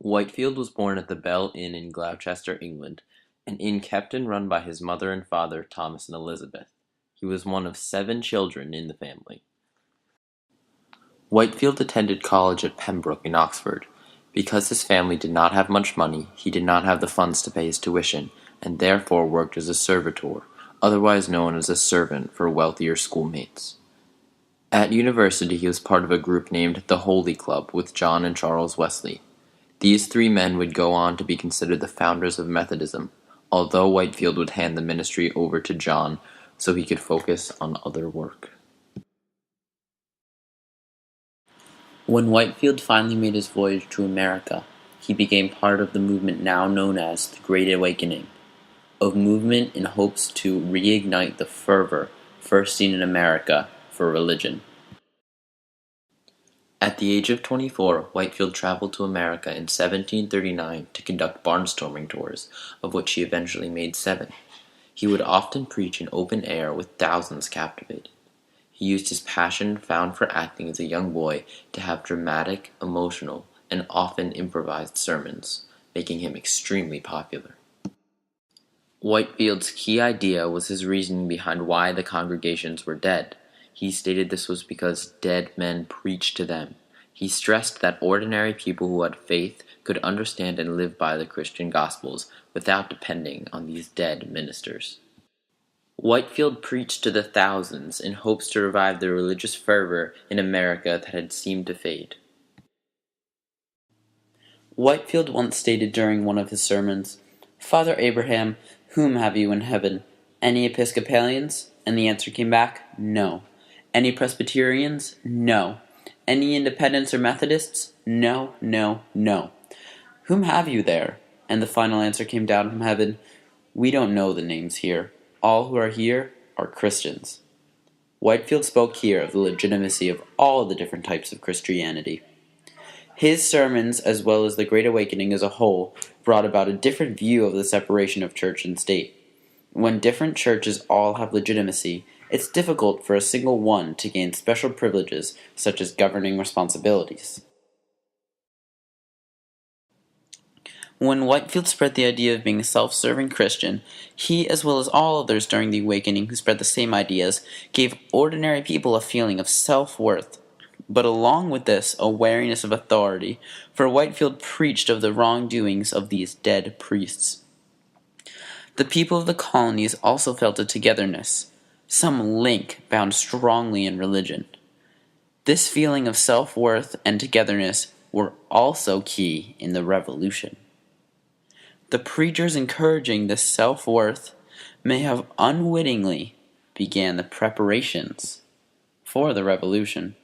Whitefield was born at the Bell Inn in Gloucester, England, an inn kept and run by his mother and father, Thomas and Elizabeth. He was one of 7 children in the family. Whitefield attended college at Pembroke in Oxford. Because his family did not have much money, he did not have the funds to pay his tuition, and therefore worked as a servitor, otherwise known as a servant for wealthier schoolmates. At university he was part of a group named the Holy Club with John and Charles Wesley. These 3 men would go on to be considered the founders of Methodism, although Whitefield would hand the ministry over to John so he could focus on other work. When Whitefield finally made his voyage to America, he became part of the movement now known as the Great Awakening, a movement in hopes to reignite the fervor first seen in America for religion. At the age of 24, Whitefield traveled to America in 1739 to conduct barnstorming tours, of which he eventually made 7. He would often preach in open air with thousands captivated. He used his passion found for acting as a young boy to have dramatic, emotional, and often improvised sermons, making him extremely popular. Whitefield's key idea was his reasoning behind why the congregations were dead. He stated this was because dead men preached to them. He stressed that ordinary people who had faith could understand and live by the Christian Gospels without depending on these dead ministers. Whitefield preached to the thousands in hopes to revive the religious fervor in America that had seemed to fade. Whitefield once stated during one of his sermons, "Father Abraham, whom have you in heaven? Any Episcopalians?" And the answer came back, "No." Any Presbyterians? No. Any Independents or Methodists? No, no, no. Whom have you there? And the final answer came down from heaven, "We don't know the names here. All who are here are Christians." Whitefield spoke here of the legitimacy of all the different types of Christianity. His sermons, as well as the Great Awakening as a whole, brought about a different view of the separation of church and state. When different churches all have legitimacy, it's difficult for a single one to gain special privileges such as governing responsibilities. When Whitefield spread the idea of being a self-serving Christian, he, as well as all others during the Awakening who spread the same ideas, gave ordinary people a feeling of self-worth. But along with this, awareness of authority, for Whitefield preached of the wrongdoings of these dead priests. The people of the colonies also felt a togetherness, some link bound strongly in religion. This feeling of self-worth and togetherness were also key in the Revolution. The preachers encouraging this self-worth may have unwittingly began the preparations for the Revolution.